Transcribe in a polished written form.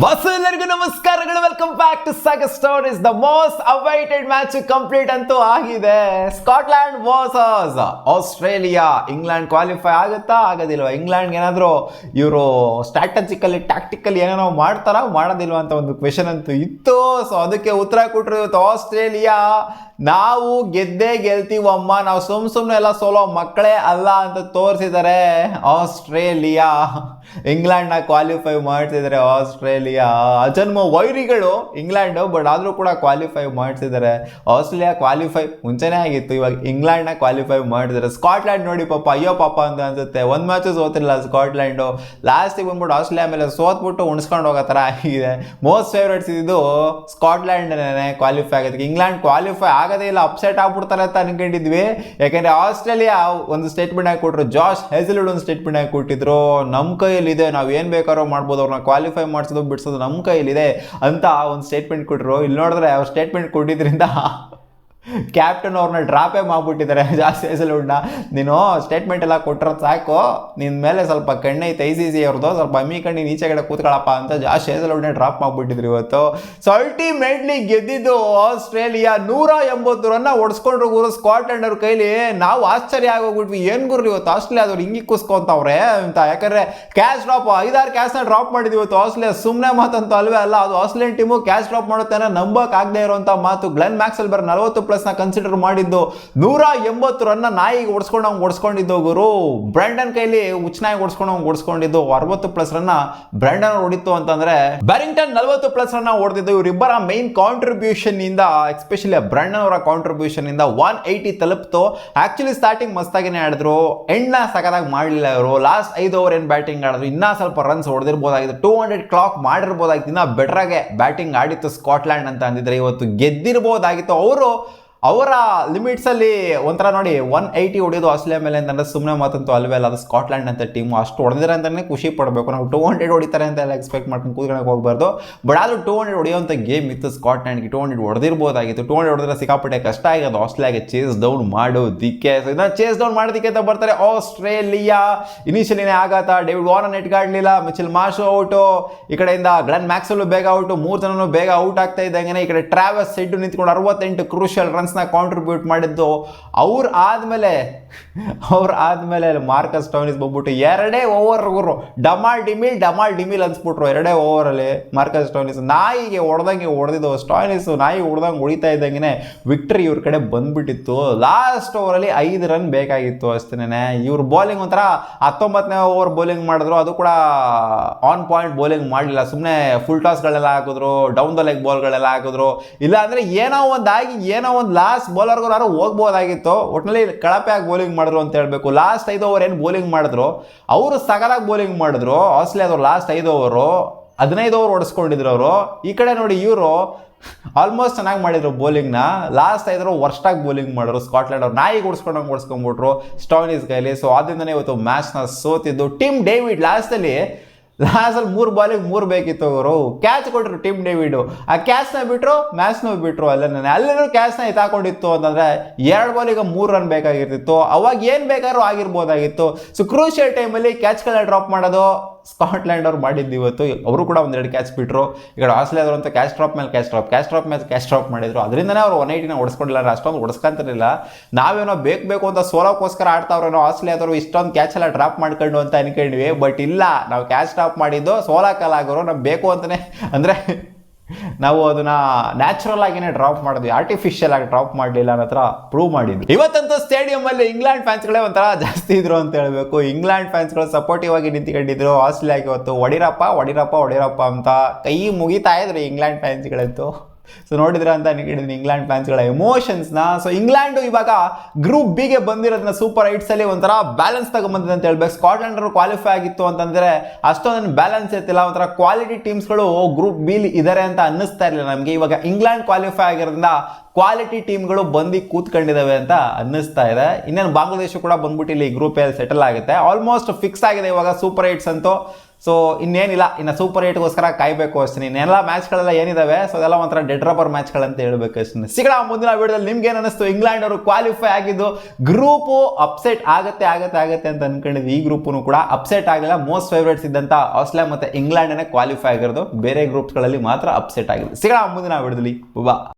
ಎಲ್ಲರಿಗೂ ನಮಸ್ಕಾರಗಳು. Welcome back to saga stories. The most awaited match complete ಅಂತೂ ಆಗಿದೆ. Scotland versus Australia. England qualify ಆಗುತ್ತಾ ಆಗೋದಿಲ್ವಾ? ಇಂಗ್ಲೆಂಡ್ ಏನಾದರೂ ಇವರು ಸ್ಟ್ರಾಟಜಿಕಲಿ ಟ್ಯಾಕ್ಟಿಕಲಿ ಏನೇನೋ ಮಾಡ್ತಾರಾ ಮಾಡೋದಿಲ್ವಾ ಅಂತ ಒಂದು ಕ್ವೆಶನ್ ಅಂತೂ ಇತ್ತು. ಸೊ ಅದಕ್ಕೆ ಉತ್ತರ ಕೊಟ್ಟರು ಇವತ್ತು ಆಸ್ಟ್ರೇಲಿಯಾ. ನಾವು ಗೆದ್ದೇ ಗೆಲ್ತೀವಮ್ಮ, ನಾವು ಸುಮ್ಮನೆ ಎಲ್ಲ ಸೋಲೋ ಮಕ್ಕಳೇ ಅಲ್ಲ ಅಂತ ತೋರಿಸಿದ್ದಾರೆ ಆಸ್ಟ್ರೇಲಿಯಾ. ಇಂಗ್ಲೆಂಡ್ನ ಕ್ವಾಲಿಫೈ ಮಾಡ್ತಿದ್ದಾರೆ ಆಸ್ಟ್ರೇಲಿಯಾ. ಅಜನ್ಮ ವೈರಿಗಳು ಇಂಗ್ಲೆಂಡ್, ಬಟ್ ಆದರೂ ಕೂಡ ಕ್ವಾಲಿಫೈ ಮಾಡ್ತಿದ್ದಾರೆ. ಆಸ್ಟ್ರೇಲಿಯಾ ಕ್ವಾಲಿಫೈ ಮುಂಚೆನೇ ಆಗಿತ್ತು, ಇವಾಗ ಇಂಗ್ಲೆಂಡ್ನ ಕ್ವಾಲಿಫೈ ಮಾಡ್ತಿದ್ದಾರೆ. ಸ್ಕಾಟ್ಲ್ಯಾಂಡ್ ನೋಡಿ ಪಾಪ, ಅಯ್ಯೋ ಪಾಪ ಅಂತ ಅನ್ಸುತ್ತೆ. ಒಂದು ಮ್ಯಾಚು ಸೋತಿರಲಿಲ್ಲ ಸ್ಕಾಟ್ಲ್ಯಾಂಡು. ಲಾಸ್ಟಿಗೆ ಬಂದ್ಬಿಟ್ಟು ಆಸ್ಟ್ರೇಲಿಯಾ ಮೇಲೆ ಸೋತ್ಬಿಟ್ಟು ಉಣಿಸ್ಕೊಂಡು ಹೋಗೋ ಥರ ಆಗಿದೆ. ಮೋಸ್ಟ್ ಫೇವ್ರೇಟ್ಸ್ ಇದು ಸ್ಕಾಟ್ಲ್ಯಾಂಡ್ನೇ ಕ್ವಾಲಿಫೈ ಆಗೋದಕ್ಕೆ. ಇಂಗ್ಲೆಂಡ್ ಕ್ವಾಲಿಫೈ ಆಗೋದೇ ಇಲ್ಲ, ಅಪ್ಸೆಟ್ ಆಗ್ಬಿಡ್ತಾರೆ ಅಂತ ಅನ್ಕೊಂಡಿದ್ವಿ. ಯಾಕೆಂದರೆ ಆಸ್ಟ್ರೇಲಿಯಾ ಒಂದು ಸ್ಟೇಟ್ಮೆಂಟ್ ಆಗಿ ಕೊಟ್ಟರು, ಜಾಶ್ ಹೇಸಲ್ವುಡ್ ಒಂದು ಸ್ಟೇಟ್ಮೆಂಟ್ ಆಗಿ ಕೊಟ್ಟಿದ್ರು, ನಮ್ಮ ಕೈಯಲ್ಲಿದೆ, ನಾವು ಏನು ಬೇಕಾದ್ರೂ ಮಾಡ್ಬೋದು, ಅವ್ರನ್ನ ಕ್ವಾಲಿಫೈ ಮಾಡಿಸೋದು ಬಿಡಿಸೋದು ನಮ್ಮ ಕೈಯಲ್ಲಿದೆ ಅಂತ ಒಂದು ಸ್ಟೇಟ್ಮೆಂಟ್ ಕೊಟ್ಟರು. ಇಲ್ಲಿ ನೋಡಿದ್ರೆ ಅವ್ರು ಸ್ಟೇಟ್ಮೆಂಟ್ ಕೊಟ್ಟಿದ್ರಿಂದ ಕ್ಯಾಪ್ಟನ್ ಅವ್ರನ್ನ ಡ್ರಾಪೇ ಮಾಡಿಬಿಟ್ಟಿದ್ದಾರೆ ಜಾಸ್ತಿ ಹೇಸಲ್ವುಡ್ನ. ನೀನು ಸ್ಟೇಟ್ಮೆಂಟ್ ಎಲ್ಲ ಕೊಟ್ಟಿರೋದು ಸಾಕು, ನಿನ್ನ ಮೇಲೆ ಸ್ವಲ್ಪ ಕಣ್ಣೈತೆ ICC ಅವ್ರದ್ದು, ಸ್ವಲ್ಪ ಅಮ್ಮಿ ಕಣ್ಣಿನ ಈಚೆ ಕಡೆ ಕೂತ್ಕೊಳ್ಳಪ್ಪ ಅಂತ ಜಾಸ್ತಿ ಹೇಸಲ್ವುಡ್ನ ಡ್ರಾಪ್ ಮಾಡಿಬಿಟ್ಟಿದ್ರು ಇವತ್ತು. ಸೊ ಅಲ್ಟಿಮೇಟ್ಲಿ ಗೆದ್ದಿದ್ದು ಆಸ್ಟ್ರೇಲಿಯಾ. 180 ರನ್ನ ಹೊಡ್ಸ್ಕೊಂಡ್ರು ಗುರು ಸ್ಕಾಟ್ಲ್ಯಾಂಡ್ ಅವ್ರ ಕೈಲಿ. ನಾವು ಆಶ್ಚರ್ಯ ಆಗೋಗ್ಬಿಟ್ವಿ, ಏನು ಗುರು ಇವತ್ತು ಆಸ್ಟ್ರೇಲಿಯಾದವ್ರು ಹಿಂಗೆ ಕುಸ್ಕೊಂತವ್ರೆ ಅಂತ. ಯಾಕಂದರೆ ಕ್ಯಾಶ್ ಡ್ರಾಪ್ 5-6 ಕ್ಯಾಶ್ನ ಡ್ರಾಪ್ ಮಾಡಿದ್ವಿ ಇವತ್ತು ಆಸ್ಟ್ರೇಲಿಯಾ. ಸುಮ್ಮನೆ ಮಾತಂತೂ ಅಲ್ವೇ ಅಲ್ಲ, ಅದು ಆಸ್ಟ್ರೇಲಿಯನ್ ಟೀಮು ಕ್ಯಾಶ್ ಡ್ರಾಪ್ ಮಾಡುತ್ತೆ ಅನ್ನೋ ನಂಬಕ್ಕಾಗದೇ ಇರುವಂಥ ಮಾತು. ಗ್ಲೆನ್ ಮ್ಯಾಕ್ಸ್ವೆಲ್ ಬರ್ 40+ ಕನ್ಸಿಡರ್ ಮಾಡಿದ್ದು. 180 ರನ್ನ ನಾಯಿಗೆ ಓಡಿಸ್ಕೊಂಡಿದ್ದು ಗುರು. ಬ್ರ್ಯಾಂಡನ್ ಕೈಲಿ ಉಚ್ಚನಾಗಿ ಓಡಿಸ್ಕೊಂಡಿದ್ದು. 60+ ರನ್ನ ಬ್ರ್ಯಾಂಡನ್ ಹೊಡಿತು ಅಂತಂದ್ರೆ ಬ್ಯಾರಿಂಗ್ಟನ್ 40+ ರನ್ನ ಹೊಡೆದಿದ್ದು. ಇವರಿಬ್ಬರ ಮೇನ್ ಕಾಂಟ್ರಿಬ್ಯೂಷನ್ ಇಂದ, ಎಸ್ಪೆಷಲಿ ಬ್ರ್ಯಾಂಡನ್ ಅವರ ಕಾಂಟ್ರಿಬ್ಯೂಷನ್ ಇಂದ 180 ತಲುಪ್ತು. ಆಕ್ಚುಲಿ ಸ್ಟಾರ್ಟಿಂಗ್ ಮಸ್ತಾಗಿನೇ ಆಡಿದ್ರು, ಎಂಡ್ನ ಸಖತ್ತಾಗಿ ಮಾಡಲಿಲ್ಲ ಇವರು. ಲಾಸ್ಟ್ 5 ಓವರ್ ಏನು ಬ್ಯಾಟಿಂಗ್ ಆಡಿದ್ರು, ಇನ್ನೂ ಸ್ವಲ್ಪ ರನ್ಸ್ ಹೊಡೆದಿರ್ಬೋದಾಗಿತ್ತು, 200 ಕ್ಲಾಕ್ ಮಾಡಿರ್ಬೋದಾಗಿತ್ತು, ಇನ್ನೂ ಬೆಟರಾಗೆ ಬ್ಯಾಟಿಂಗ್ ಆಡಿತ್ತು ಸ್ಕಾಟ್ಲ್ಯಾಂಡ್ ಅಂತ ಅಂದಿದ್ರೆ ಇವತ್ತು ಗೆದ್ದಿರ್ಬೋದಾಗಿತ್ತು. ಅವರ ಲಿಮಿಟ್ಸಲ್ಲಿ ಒಂಥರ ನೋಡಿ 180 ಹೊಡೆಯೋದು ಆಸ್ಟ್ರೇಲಿಯಾ ಮೇಲೆ ಅಂತಂದರೆ ಸುಮ್ಮನೆ ಮಾತಂತೂ ಅಲ್ವೇ ಅಲ್ಲ. ಅದು ಸ್ಕಾಟ್ಲ್ಯಾಂಡ್ ಅಂತ ಟೀಮು, ಅಷ್ಟು ಹೊಡೆದಿರ ಅಂತಲೇ ಖುಷಿ ಪಡಬೇಕು. ನಾವು 200 ಹೊಡಿತಾರೆ ಅಂತ ಎಲ್ಲ ಎಕ್ಸ್ಪೆಕ್ಟ್ ಮಾಡ್ಕೊಂಡು ಕೂತ್ಕೊಳಕ್ಕೆ ಹೋಗಬಾರ್ದು. ಬಟ್ ಆದರೂ 200 ಹೊಡೆಯೋಂಥ ಗೇಮ್ ಇತ್ತು ಸ್ಕಾಟ್ಲ್ಯಾಂಡ್ಗೆ. 200 ಹೊಡೆದಿರ್ಬೋದಾಗಿತ್ತು. 200 ಹೊಡೆದ್ರೆ ಸಿಕ್ಕಾಪಟ್ಟೆ ಕಷ್ಟ ಆಗೋದು ಆಸ್ಟ್ರೇಲಿಯಾಗೆ ಚೇಸ್ ಡೌನ್ ಮಾಡೋದಕ್ಕೆ. ಸೊ ಇದನ್ನು ಚೇಸ್ ಡೌನ್ ಮಾಡೋದಕ್ಕೆ ಅಂತ ಬರ್ತಾರೆ ಆಸ್ಟ್ರೇಲಿಯಾ. ಇನಿಷಿಯಲಿನೇ ಆಘಾತ, ಡೇವಿಡ್ ವಾರ್ನರ್ ನೆಟ್ಗಾಡಲಿಲ್ಲ, ಮಿಚೆಲ್ ಮಾರ್ಷ್ ಔಟು, ಈ ಕಡೆಯಿಂದ ಗ್ಲೆನ್ ಮ್ಯಾಕ್ಸ್ವೆಲ್ ಬೇಗ ಔಟು, 3 ಜನನು ಬೇಗ ಔಟ್ ಆಗ್ತಾ ಇದ್ದಂಗೆ ಈ ಕಡೆ ಟ್ರಾವೆಸ್ ಹೆಡ್ ನಿಂತ್ಕೊಂಡು 68 ಕ್ರೂಷಿಯಲ್ ರನ್ಸ್ ಕಾಂಟ್ರಿಬ್ಯೂಟ್ ಮಾಡಿದ್ದು. ಅವ್ರು ಆದ್ಮೇಲೆ ಮಾರ್ಕಸ್ ಸ್ಟೋನಿಸ್ ಬಂದ್ಬಿಟ್ಟು 2 ಓವರ್ ಗುರು ಡಮಾಲ್ ಡಿಮಿಲ್ ಅನ್ಸ್ಬಿಟ್ರು. 2 ಓವರಲ್ಲಿ ಮಾರ್ಕಸ್ ಸ್ಟೋನಿಸ್ ನಾಯಿಗೆ ಹೊಡೆದಿದ್ದು. ಸ್ಟೋನಿಸ್ ನಾಯಿ ಹೊಡೆದಂಗೆ ಹೊಡಿತಾ ಇದ್ದಂಗೆ ವಿಕ್ಟರಿ ಇವ್ರ ಕಡೆ ಬಂದ್ಬಿಟ್ಟಿತ್ತು. ಲಾಸ್ಟ್ ಓವರಲ್ಲಿ 5 ರನ್ ಬೇಕಾಗಿತ್ತು ಅಷ್ಟೇನೆ. ಇವ್ರು ಬೌಲಿಂಗ್ ಒಂಥರ 19ನೇ ಓವರ್ ಬೌಲಿಂಗ್ ಮಾಡಿದ್ರು, ಅದು ಕೂಡ ಆನ್ ಪಾಯಿಂಟ್ ಬೌಲಿಂಗ್ ಮಾಡಲಿಲ್ಲ. ಸುಮ್ಮನೆ ಫುಲ್ ಟಾಸ್ಗಳೆಲ್ಲ ಹಾಕಿದ್ರು, ಡೌನ್ ದ ಲೆಗ್ ಬಾಲ್ಗಳೆಲ್ಲ ಹಾಕಿದ್ರು. ಇಲ್ಲ ಅಂದರೆ ಏನೋ ಒಂದು ಲಾಸ್ಟ್ ಬೌಲರ್ಗೂ ಹೋಗ್ಬೋದಾಗಿತ್ತು. ಒಟ್ಟಿನಲ್ಲಿ ಕಳಪೆ ಆಗಿ ಬೌಲಿಂಗ್ ಮಾಡಿದ್ರು ಅಂತ ಹೇಳಬೇಕು. ಲಾಸ್ಟ್ 5 ಓವರ್ ಏನು ಬೌಲಿಂಗ್ ಮಾಡಿದ್ರು, ಅವರು ಸಗಲಾಗಿ ಬೌಲಿಂಗ್ ಮಾಡಿದ್ರು ಆಸ್ಟ್ರೇಲಿಯಾದವ್ರು. ಲಾಸ್ಟ್ 5 ಓವರು 15 ಓವರ್ ಹೊಡೆಸ್ಕೊಂಡಿದ್ರು ಅವರು. ಈ ಕಡೆ ನೋಡಿ ಇವರು ಆಲ್ಮೋಸ್ಟ್ ಚೆನ್ನಾಗಿ ಮಾಡಿದ್ರು ಬೌಲಿಂಗ್ನ. ಲಾಸ್ಟ್ 5 ಓವರ್ ವರ್ಸ್ಟಾಗಿ ಬೌಲಿಂಗ್ ಮಾಡಿದ್ರು ಸ್ಕಾಟ್ಲ್ಯಾಂಡ್ ಅವ್ರು. ನಾಯಿಗೆ ಓಡಿಸ್ಕೊಂಡ್ಬಿಟ್ರು ಸ್ಟೋನಿಸ್ ಕೈಲಿ. ಸೊ ಆದ್ದರಿಂದನೇ ಇವತ್ತು ಮ್ಯಾಚ್ನ ಸೋತಿದ್ದು. ಟಿಮ್ ಡೇವಿಡ್ ಲಾಸ್ಟಲ್ಲಿ 3 ಬಾಲಿಗೆ 3 ಬೇಕಿತ್ತು. ಅವರು ಕ್ಯಾಚ್ ಕೊಟ್ಟರು ಟಿಮ್ ಡೇವಿಡು. ಆ ಕ್ಯಾಚ್ನ ಬಿಟ್ಟರು, ಮ್ಯಾಚ್ನೂ ಬಿಟ್ಟರು. ಅಲ್ಲೇನೂ ಕ್ಯಾಚ್ನ ಎತ್ತಾಕೊಂಡಿತ್ತು ಅಂತಂದರೆ 2 ಬಾಲಿಗೆ 3 ರನ್ ಬೇಕಾಗಿರ್ತಿತ್ತು. ಅವಾಗ ಏನು ಬೇಕಾದ್ರೂ ಆಗಿರ್ಬೋದಾಗಿತ್ತು. ಸೊ ಕ್ರೂಷಿಯಲ್ ಟೈಮಲ್ಲಿ ಕ್ಯಾಚ್ಗಳನ್ನ ಡ್ರಾಪ್ ಮಾಡೋದು ಸ್ಕಾಟ್ಲ್ಯಾಂಡ್ ಅವ್ರು ಮಾಡಿದ್ದು ಇವತ್ತು. ಅವರು ಕೂಡ 1-2 ಕ್ಯಾಚ್ ಬಿಟ್ಟರು. ಈ ಕಡೆ ಆಸ್ಟ್ರೇಲಿಯಾದವರು ಅಂತ ಕ್ಯಾಚ್ ಡ್ರಾಪ್ ಮಾಡಿದ್ರು. ಅದರಿಂದನೇ ಅವರು 180ನ ಹೊಡೆಸ್ಕೊಂಡಿಲ್ಲ, ಅಷ್ಟೊಂದು ಹೊಡೆಸ್ಕೊಂತಿರಲಿಲ್ಲ. ನಾವೇನೋ ಬೇಕು ಅಂತ ಸೋಲೋಕ್ಕೋಸ್ಕರ ಆಡ್ತಾವ್ರೇನೋ ಆಸ್ಟ್ರೇಲಿಯಾದವರು ಇಷ್ಟೊಂದು ಕ್ಯಾಚ್ ಎಲ್ಲ ಡ್ರಾಪ್ ಮಾಡ್ಕೊಂಡು ಅಂತ ಅನ್ಕೊಂಡ್ವಿ. ಬಟ್ ಇಲ್ಲ, ನಾವು ಕ್ಯಾಚ್ ಡ್ರಾಪ್ ಮಾಡಿದ್ದು ಸೋಲಕ್ಕಾಗೋರು ನಾವು ಬೇಕು ಅಂತಲೇ, ಅಂದರೆ ನಾವು ಅದನ್ನ ನ್ಯಾಚುರಲ್ ಆಗಿನೇ ಡ್ರಾಪ್ ಮಾಡಿದ್ವಿ, ಆರ್ಟಿಫಿಷಿಯಲ್ ಆಗಿ ಡ್ರಾಪ್ ಮಾಡಲಿಲ್ಲ ಅನ್ನೋ ಹತ್ರ ಪ್ರೂವ್ ಮಾಡಿದ್ವಿ. ಇವತ್ತಂತೂ ಸ್ಟೇಡಿಯಂ ಅಲ್ಲಿ ಇಂಗ್ಲೆಂಡ್ ಫ್ಯಾನ್ಸ್ಗಳೇ ಒಂಥರ ಜಾಸ್ತಿ ಇದ್ರು ಅಂತ ಹೇಳ್ಬೇಕು. ಇಂಗ್ಲೆಂಡ್ ಫ್ಯಾನ್ಸ್ಗಳು ಸಪೋರ್ಟಿವ್ ಆಗಿ ನಿಂತ್ಕೊಂಡಿದ್ರು ಆಸ್ಟ್ರೇಲಿಯಾಗೆ. ಇವತ್ತು ಹೊಡಿರಪ್ಪ ಅಂತ ಕೈ ಮುಗಿತಾ ಇದ್ರು ಇಂಗ್ಲೆಂಡ್ ಫ್ಯಾನ್ಸ್ಗಳಂತೂ. ಸೊ ನೋಡಿದ್ರೆ ಅಂತ ಅನ್ಕೊಂಡಿದ್ದೀನಿ ಇಂಗ್ಲೆಂಡ್ ಫ್ಯಾನ್ಸ್ಗಳ ಎಮೋಷನ್ಸ್ನ. ಸೊ ಇಂಗ್ಲೆಂಡು ಇವಾಗ ಗ್ರೂಪ್ ಬಿಗೆ ಬಂದಿರೋದನ್ನ ಸೂಪರ್ 8ಸಲ್ಲಿ ಒಂಥರ ಬ್ಯಾಲೆನ್ಸ್ ತಗೊಂಬಂದಿದೆ ಅಂತ ಹೇಳ್ಬೇಕು. ಸ್ಕಾಟ್ಲ್ಯಾಂಡ್ ಅವರು ಕ್ವಾಲಿಫೈ ಆಗಿತ್ತು ಅಂತಂದರೆ ಅಷ್ಟೊಂದು ಬ್ಯಾಲೆನ್ಸ್ ಇರ್ತಿಲ್ಲ, ಒಂಥರ ಕ್ವಾಲಿಟಿ ಟೀಮ್ಸ್ಗಳು ಗ್ರೂಪ್ ಬಿಲಿ ಇದ್ದಾರೆ ಅಂತ ಅನ್ನಿಸ್ತಾ ಇರಲಿಲ್ಲ ನಮಗೆ. ಇವಾಗ ಇಂಗ್ಲೆಂಡ್ ಕ್ವಾಲಿಫೈ ಆಗಿರೋದ್ರಿಂದ ಕ್ವಾಲಿಟಿ ಟೀಮ್ಗಳು ಬಂದು ಕೂತ್ಕೊಂಡಿದ್ದಾವೆ ಅಂತ ಅನ್ನಿಸ್ತಾ ಇದೆ. ಇನ್ನೇನು ಬಾಂಗ್ಲಾದೇಶ ಕೂಡ ಬಂದ್ಬಿಟ್ಟು ಇಲ್ಲಿ ಗ್ರೂಪ್ ಎಲ್ಲಿ ಸೆಟಲ್ ಆಗುತ್ತೆ. ಆಲ್ಮೋಸ್ಟ್ ಫಿಕ್ಸ್ ಆಗಿದೆ ಇವಾಗ ಸೂಪರ್ 8s ಅಂತೂ. ಸೊ ಇನ್ನೇನಿಲ್ಲ, ಇನ್ನು ಸೂಪರ್ 8ಗೋಸ್ಕರ ಕಾಯಬೇಕು ಅಷ್ಟೇ. ಇನ್ನೆಲ್ಲ ಮ್ಯಾಚ್ಗಳೆಲ್ಲ ಏನಿದಾವೆ ಸೊ ಅದೆಲ್ಲ ಒಂಥರ ಡೆಡ್ ರಬ್ಬರ್ ಮ್ಯಾಚ್ಗಳಂತ ಹೇಳ್ಬೇಕು ಅಷ್ಟೇ. ಸಿಗೋಣ ಮುಂದಿನ ವಿಡಿಯೋದಲ್ಲಿ. ನಿಮ್ಗೆ ಏನು ಅನಿಸ್ತು? ಇಂಗ್ಲೆಂಡ್ ಅವರು ಕ್ವಾಲಿಫೈ ಆಗಿದ್ದು ಗ್ರೂಪು ಅಪ್ಸೆಟ್ ಆಗತ್ತೆ ಅಂತ ಅನ್ಕೊಂಡಿದ್ವಿ. ಈ ಗ್ರೂಪು ಕೂಡ ಅಪ್ಸೆಟ್ ಆಗಲಿಲ್ಲ. ಮೋಸ್ಟ್ ಫೇವ್ರೇಟ್ಸ್ ಇದ್ದಂತ ಆಸ್ಟ್ರೇಲಿಯಾ ಮತ್ತೆ ಇಂಗ್ಲೆಂಡ್ ಕ್ವಾಲಿಫೈ ಆಗಿರೋದು, ಬೇರೆ ಗ್ರೂಪ್ಸ್ಗಳಲ್ಲಿ ಮಾತ್ರ ಅಪ್ಸೆಟ್ ಆಗಿದೆ. ಸಿಗೋಣ ಮುಂದಿನ ವಿಡಿಯೋದಲ್ಲಿ. ಬಾ.